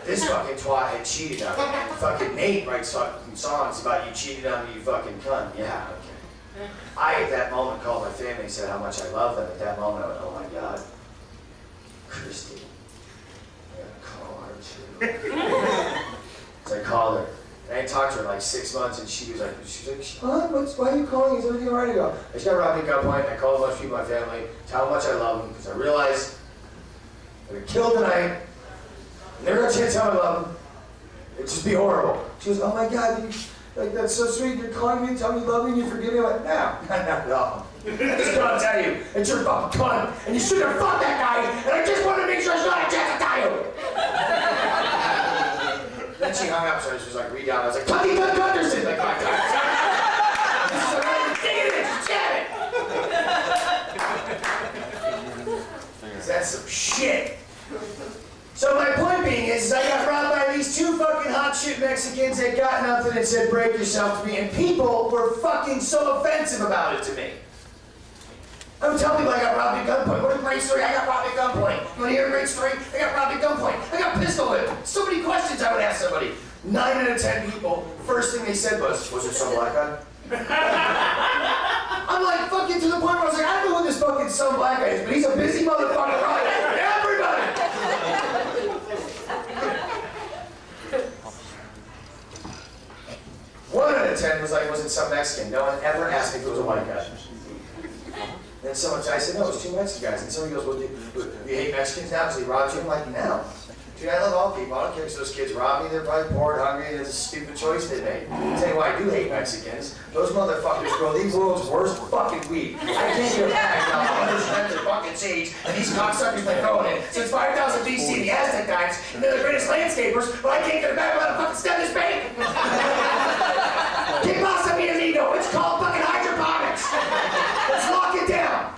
this fucking twat had cheated on me. Fucking Nate writes fucking songs about you cheated on me, you fucking cunt. Yeah, okay. I, at that moment, called my family and said how much I love them. At that moment, I went, oh my God, Christy, I gotta call her too. So I called her. And I talked to her in like 6 months, and she was like, what? Why are you calling? Is everything all right? I go, I just got robbed at gunpoint. I called a bunch of people in my family, tell how much I love them, because I realized I got killed tonight. Never got a chance to tell me I love them. It'd just be horrible. She goes, oh my God, like that's so sweet. You're calling me and telling me you love me and you forgive me. I'm like, no, not at all. I just gotta tell you, that you're a fucking cunt, and you shouldn't have fucked that guy, and I just wanted to make sure it's not a chance to tell you. Then she hung up, so she was like, read down. I was like, Tucky Duck Gunderson, like 5 times. This is what I'm thinking, it's jamming. That's some shit. So my point being is I got robbed by these 2 fucking hot shit Mexicans that got nothing and said break yourself to me, and people were fucking so offensive about it to me. I would tell people I got robbed at gunpoint. What a great story, I got robbed at gunpoint. You want to hear a great story? I got robbed at gunpoint. I got pistol whipped. So many questions I would ask somebody. 9 out of 10 people, first thing they said was it some black guy? I'm like fucking to the point where I was like, I don't know who this fucking some black guy is, but he's a busy motherfucker, right? Everybody! 1 out of 10 was like, was it some Mexican? No one ever asked me if it was a white guy. Then I said, no, it was 2 Mexican guys. And somebody goes, well, do you hate Mexicans now because they robbed you? I'm like, no. Dude, I love all people. I don't care if those kids robbed me. They're probably bored, hungry. It's a stupid choice they made. I'll tell you why I do hate Mexicans. Those motherfuckers grow the world's worst fucking weed. I can't get a bag now. I understand their fucking sage, and these cocksuckers been growing it since 5000 BC, the Aztec times, and they're the greatest landscapers, but I can't get a bag without a fucking stem this big. Que pasa, mi amigo? It's called fucking hydroponics. Let's lock it down.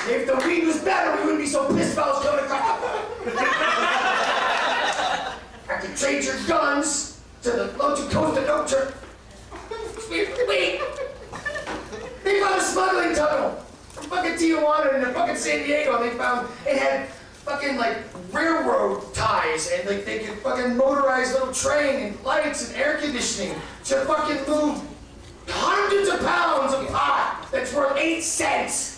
If the weed was better, we wouldn't be so pissed about us coming across. I can trade your guns to the Costa Nostra. Wait. They found a smuggling tunnel from fucking Tijuana and fucking San Diego, and they found it had fucking like railroad ties, and like they could fucking motorize little train and lights and air conditioning to fucking move hundreds of pounds of pot that's worth 8 cents.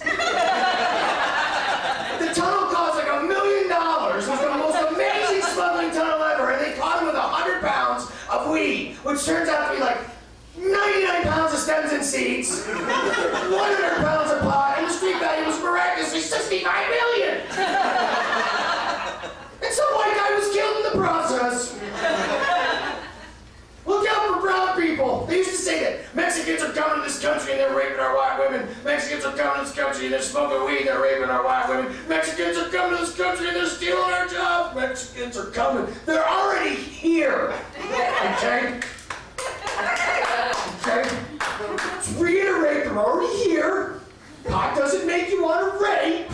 The tunnel cost like $1 million. It was the most amazing smuggling tunnel ever, and they caught him with 100 pounds of weed, which turns out to be like 99 pounds of stems and seeds, 100 pounds of pot, and the street value was miraculously $65 million. And some white guy was killed in the process. Look out for brown people. They used to say that Mexicans are coming to this country and they're raping our white women. Mexicans are coming to this country and they're smoking weed and they're raping our white women. Mexicans are coming to this country and they're stealing our jobs. Mexicans are coming. They're already here. Okay? Okay? Let's reiterate, they're already here. Pot doesn't make you want to rape.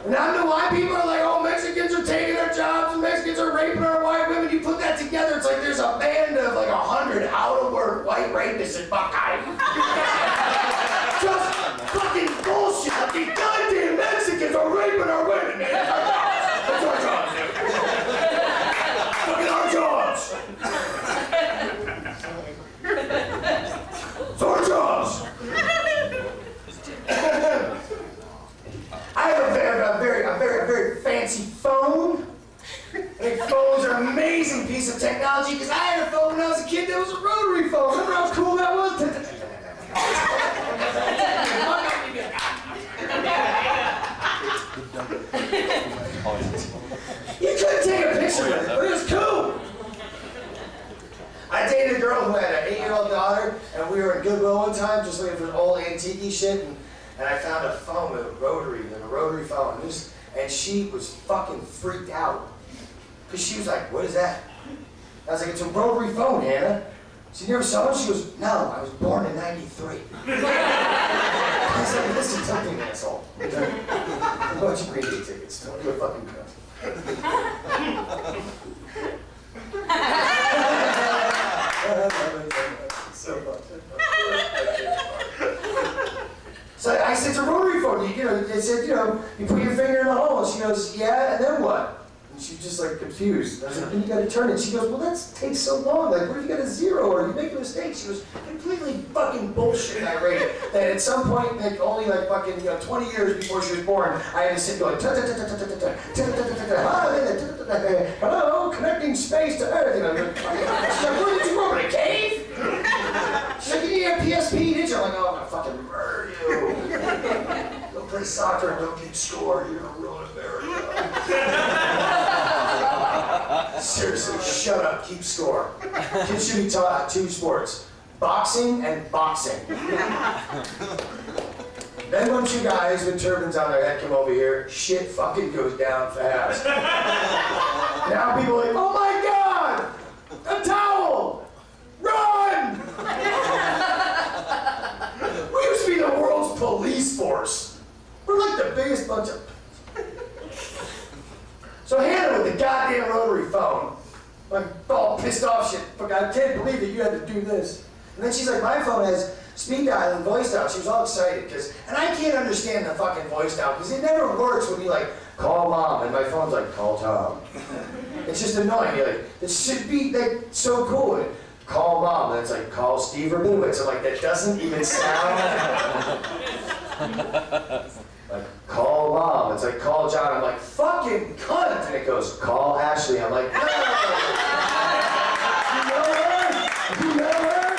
And I don't know why people are like, oh, Mexicans are taking our jobs and Mexicans are raping our white women. You put that together, it's like there's a band of like 100 out-of-work white rapists in Buckeye. Just fucking bullshit. Like, these goddamn Mexicans are raping our women, man. That's our jobs, dude. Look at our jobs. It's our jobs. I have a very fancy phone. I think phones are an amazing piece of technology because I had a phone when I was a kid that was a rotary phone. Remember how cool that was? You couldn't take a picture with it, but it was cool. I dated a girl who had an 8-year-old daughter, and we were in Goodwill one time just looking for old antique shit, and I found a phone with a rotary phone, and she was fucking freaked out. Because she was like, what is that? I was like, it's a rotary phone, Hannah. So you never saw it? She goes, no, I was born in '93. I was like, listen, something, asshole. A bunch of Green Day tickets. Don't do a fucking cut. So I said, it's a rotary phone. You know, they said, you know, you put your finger in the hole. She goes, yeah, and then what? And she's just like confused. And I was like, then you gotta turn it. She goes, well, that takes so long. Like, what if you get a 0 or you make a mistake? She was completely fucking bullshit irate. That at some point, like only like fucking 20 years before she was born, I had to sit going, hello, connecting space to Earth. She's like, where did you grow up in a cave? She's like, you need a PSP, did you? I'm like, oh, I'm gonna fucking murder you. Go play soccer and don't keep score. You're gonna ruin America. Seriously, shut up, keep score. Kids should be taught 2 sports, boxing and boxing. Then when 2 guys with turbans on their head come over here, shit fucking goes down fast. Now people are like, oh my God, a towel, run! We used to be the world's police force. We're like the biggest bunch of... So Hannah with the goddamn rotary phone, like all pissed off shit. Fuck, I can't believe that you had to do this. And then she's like, my phone has speed dial and voice dial. She was all excited because, and I can't understand the fucking voice dial because it never works when you like call mom and my phone's like call Tom. It's just annoying. You're like, it should be like so cool. And call mom, and it's like call Steve Rabinowitz. I'm like, that doesn't even sound. Like, call mom. It's like, call John. I'm like, fucking cunt. And it goes, call Ashley. I'm like, no. You know her?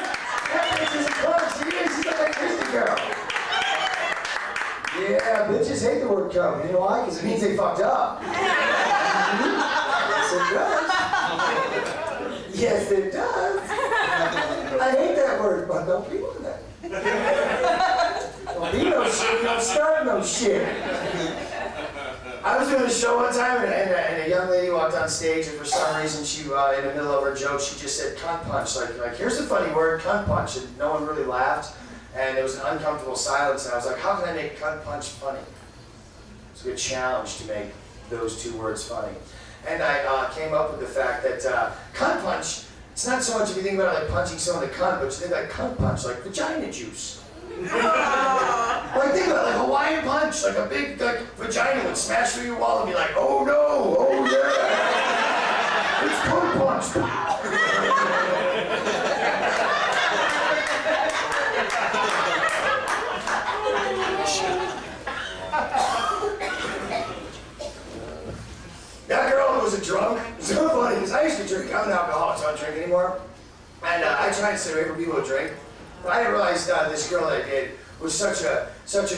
That bitch is a cunt. She is. She's like a Christy girl. Yeah, bitches hate the word cunt. You know why? Because it means they fucked up. Yes, it does. Yes, it does. I hate that word, but don't be one that. Don't be no shit, don't start no shit. I was doing a show one time, and a young lady walked on stage, and for some reason, she, in the middle of her joke, she just said cunt punch. Like, here's a funny word, cunt punch, and no one really laughed, and there was an uncomfortable silence, and I was like, how can I make cunt punch funny? It's a good challenge to make those 2 words funny. And I came up with the fact that cunt punch, it's not so much if you think about it like punching someone in the cunt, but you think like cunt punch, like vagina juice. Like think about it, like Hawaiian punch, like a big like vagina would smash through your wall and be like, oh no, oh yeah, it's cunt punch. That girl was a drunk. It's so funny because I used to drink. I'm an alcoholic, so I don't drink anymore. And I try to stay away from people who drink. But I didn't realize this girl that I dated was such a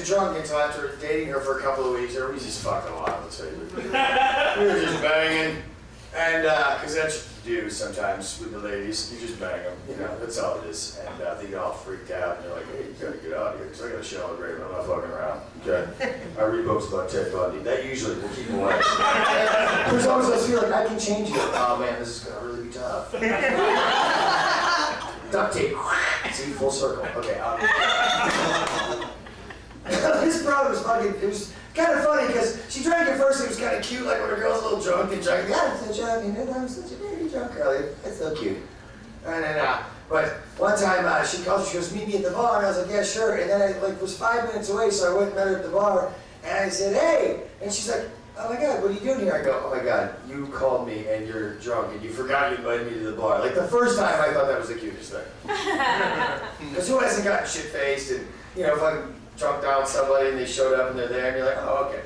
drunk until after dating her for a couple of weeks. We just fucked a lot, let's face it. We were just banging. And because that's what you do sometimes with the ladies. You just bang them. You know, that's all it is. And they get all freaked out. And you're like, hey, you gotta get out of here because I got a show at Raven. I'm not fucking around. Okay? I read books about Ted Bundy. That usually will keep them away. There's always this feel like I can change it. Oh man, this is gonna really be tough. Duct tape. See, full circle. Okay. This brother was fucking. It was kind of funny because she drank at first. It was kind of cute, like when a girl's a little drunk and drank. Yeah, I'm so drunk. You know, I'm such a very drunk girl. That's so cute. And then, but one time she called. She goes, meet me at the bar, and I was like, yeah, sure. And then I like was 5 minutes away, so I went and met her at the bar, and I said, hey, and she's like, oh my God, what are you doing here? I go, oh my God, you called me and you're drunk and you forgot you invited me to the bar. Like the first time I thought that was the cutest thing. Because who hasn't gotten shit-faced and, you know, if I'm drunk down somebody and they showed up and they're there and you're like, oh, okay.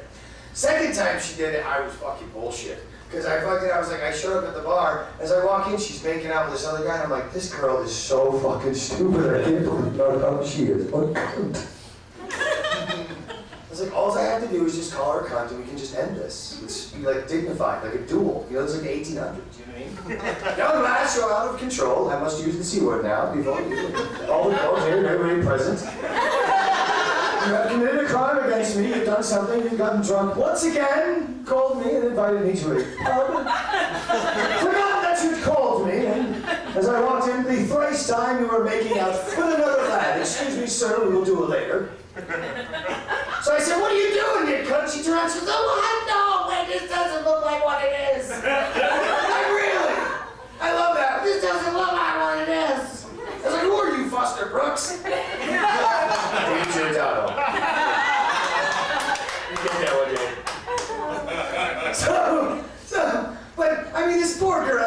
Second time she did it, I was fucking bullshit. Because I was like, I showed up at the bar, as I walk in, she's making out with this other guy, and I'm like, this girl is so fucking stupid, I can't believe how she is. What cunt? I was like, all I have to do is just call her cunt and we can just end this. Let's be like dignified, like a duel. You know, it's like 1800s, you know what I mean? Young lads are out of control. I must use the C word now. Before all the girls here, everybody present. You have committed a crime against me, you've done something, you've gotten drunk once again, called me and invited me to a pub. Forgot that you'd called me, and as I walked in, the thrice time you were making out with another lad. Excuse me, sir, we will do it later. So I said, what are you doing, you cunt? She turns and says, oh, no, wait, this doesn't look like what it is. Like, really? I love that. This doesn't look like what it is. I was like, who are you, Foster Brooks? You get that one, Jay. So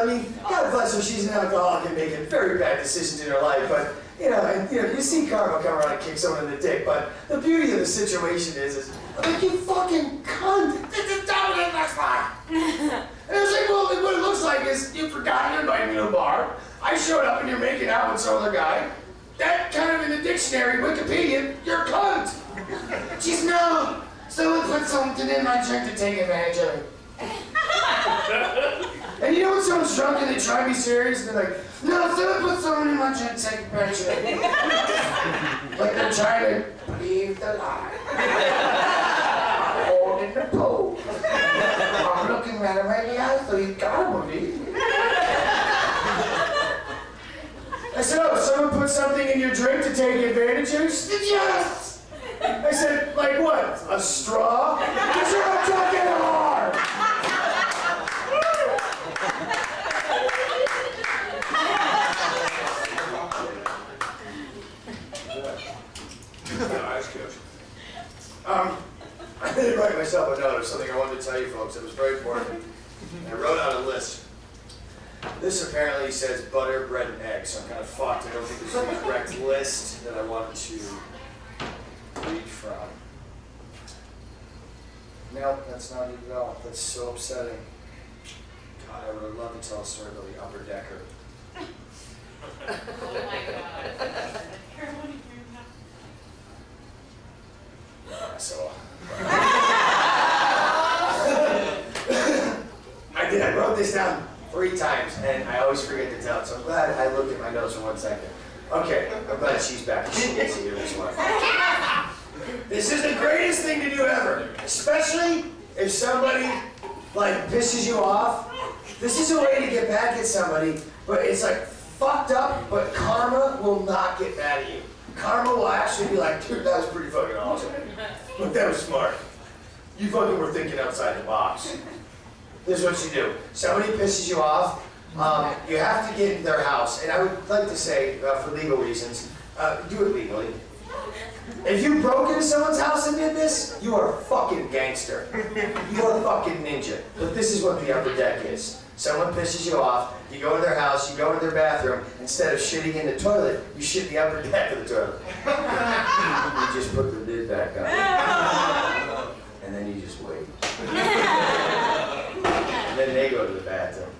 I mean, God bless her, she's an alcoholic and making very bad decisions in her life, but, you see karma come around and kick someone in the dick, but the beauty of the situation is I'm like, you fucking cunt, this is dominant next bar. And I was like, well, what it looks like is you forgot to invite me to a bar, I showed up and you're making out with some other guy, that kind of in the dictionary, Wikipedia, you're a cunt. She's no, someone put something in my drink to take advantage of it. And you know when someone's drunk and they try to be serious and they're like, no, someone put someone in my drink to take advantage of it. Like they're trying to believe the lie. I'm holding the pole. I'm looking at him right in the eye, so you gotta believe me. I said, oh, someone put something in your drink to take advantage of you? She said, yes! I said, like what? A straw? Because you're a drunk and a whore! I didn't write myself a note of something I wanted to tell you folks. It was very important. I wrote out a list. This apparently says butter, bread, and eggs, so I'm kind of fucked. I don't think this is the correct list that I wanted to read from. Nope, that's not it at all. That's so upsetting. God, I would have loved to tell a story about the upper decker. Oh my God. So I wrote this down 3 times, and I always forget to tell it, so I'm glad I looked at my notes for 1 second. Okay, I'm glad she's back. She gets to hear this one. This is the greatest thing to do ever, especially if somebody, pisses you off. This is a way to get back at somebody, but it's fucked up, but karma will not get mad at you. Karma will actually be like, dude, that was pretty fucking awesome. But that was smart. You fucking were thinking outside the box. This is what you do. Somebody pisses you off, you have to get in their house. And I would like to say, for legal reasons, do it legally. If you broke into someone's house and did this, you are a fucking gangster. You are a fucking ninja. But this is what the upper deck is. Someone pisses you off, you go to their house, you go to their bathroom, instead of shitting in the toilet, you shit in the upper deck of the toilet. You just put the lid back on. And then you just wait. And then they go to the bathroom.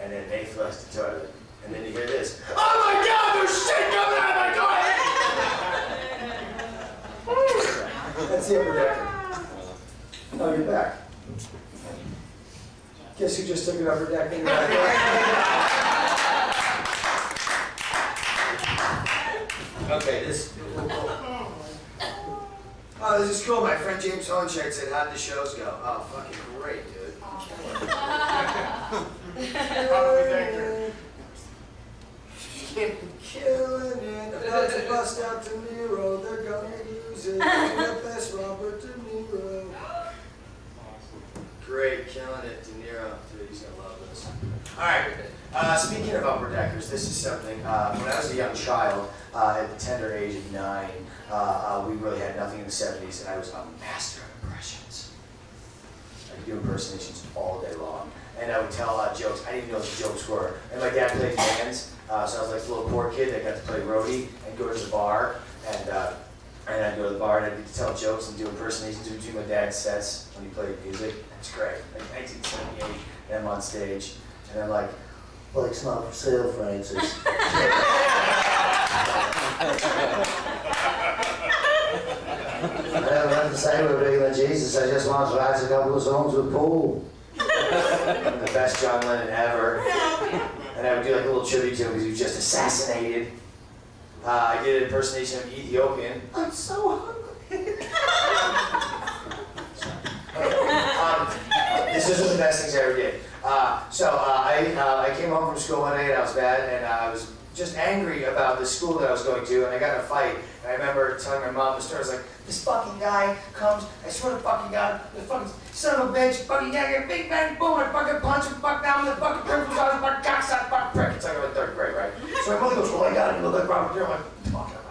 And then they flush the toilet. And then you hear this. Oh my God, there's shit coming out of my toilet! That's the upper decker. Oh, you're back. Guess who just took an upper deck in your Okay, this. Oh, this is cool. My friend James Honchek said, how'd the shows go? Oh, fucking great, dude. Killing it. About to bust out De Niro. They're gonna use it. The best Robert De Niro. Great, killing it, De Niro. Dude, he's gonna love this. All right. Speaking of upper deckers, this is something. When I was a young child, at the tender age of 9, we really had nothing in the 70s, and I was a master of impressions. I could do impersonations all day long, and I would tell jokes. I didn't even know what the jokes were. And my dad played bands, so I was like a little poor kid that got to play roadie and go to the bar, and I'd go to the bar and I'd get to tell jokes and do impersonations and do my dad's sets when he played music. It's great. Like 1978, and I'm on stage, and I'm like it's not for sale, Francis. I don't have to say we're bigger than Jesus. I just want to write a couple of songs with Paul. I'm the best John Lennon ever. And I would do like a little tribute to him because he was just assassinated. I did an impersonation of Ethiopian. I'm so hungry. This isn't the best things I ever did. I came home from school one day and I was bad, and I was just angry about the school that I was going to, and I got in a fight. And I remember telling my mom the story. I was like, this fucking guy comes, I swear to fucking God, the fucking son of a bitch, fucking guy, big bang, boom, I fucking punch him, fuck down with the fucking pimples on his fucking cocksock, fucking prick. It's like I'm in 3rd grade, right? So my mother goes, oh my God, you look like Robert De Niro. I'm like, fuck him up.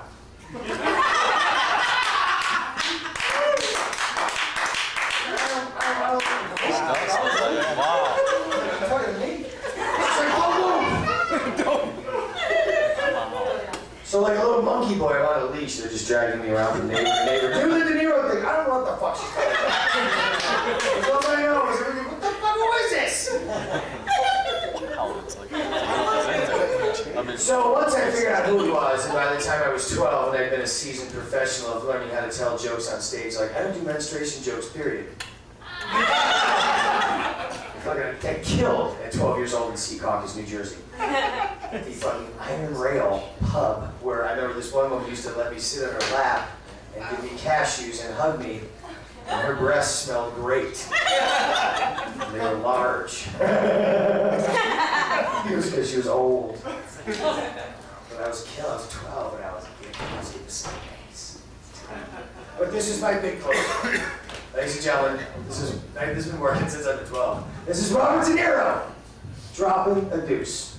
Wow. It's like boogie boy, I'm on a leash. They're just dragging me around from neighbor to neighbor. Do the De Niro thing. I don't know what the fuck she's talking about. That's all I know is everything. What the fuck? Who is this? So once I figured out who he was, and by the time I was 12, and I'd been a seasoned professional of learning how to tell jokes on stage, like, I don't do menstruation jokes, period. I got killed at 12 years old in Secaucus, New Jersey. The fucking Iron Rail pub, where I remember this one woman used to let me sit on her lap and give me cashews and hug me, and her breasts smelled great. And they were large. It was because she was old. But I was killed. I was 12 and I was a kid. I was getting some face. But this is my big closing. Ladies and gentlemen, this has been working since I've been 12. This is Robert De Niro dropping a deuce.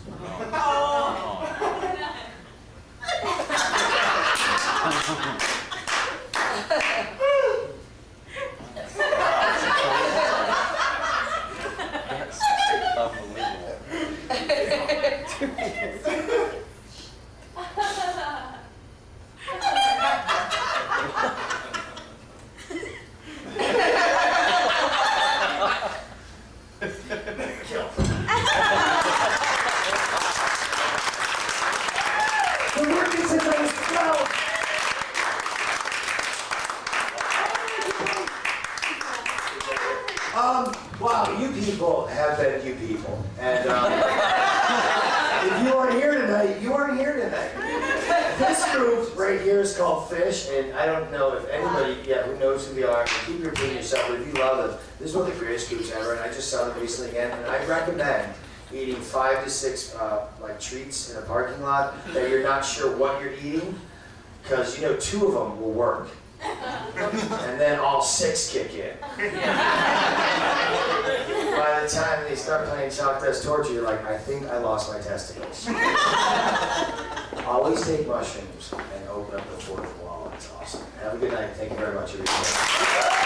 Wow, you people have been you people. And if you aren't here tonight, you aren't here tonight. This group right here is called Fish, and I don't know if anybody who knows who they are. Keep your opinion yourself, but if you love them, this is one of the greatest groups ever, and I just saw them recently again, and I recommend eating 5 to 6 like treats in a parking lot that you're not sure what you're eating, because 2 of them will work. And then all 6 kick in. By the time they start playing Chalk Dust Torture, you're like, I think I lost my testicles. Always take mushrooms and open up the 4th wall. It's awesome. Have a good night. Thank you very much, everybody.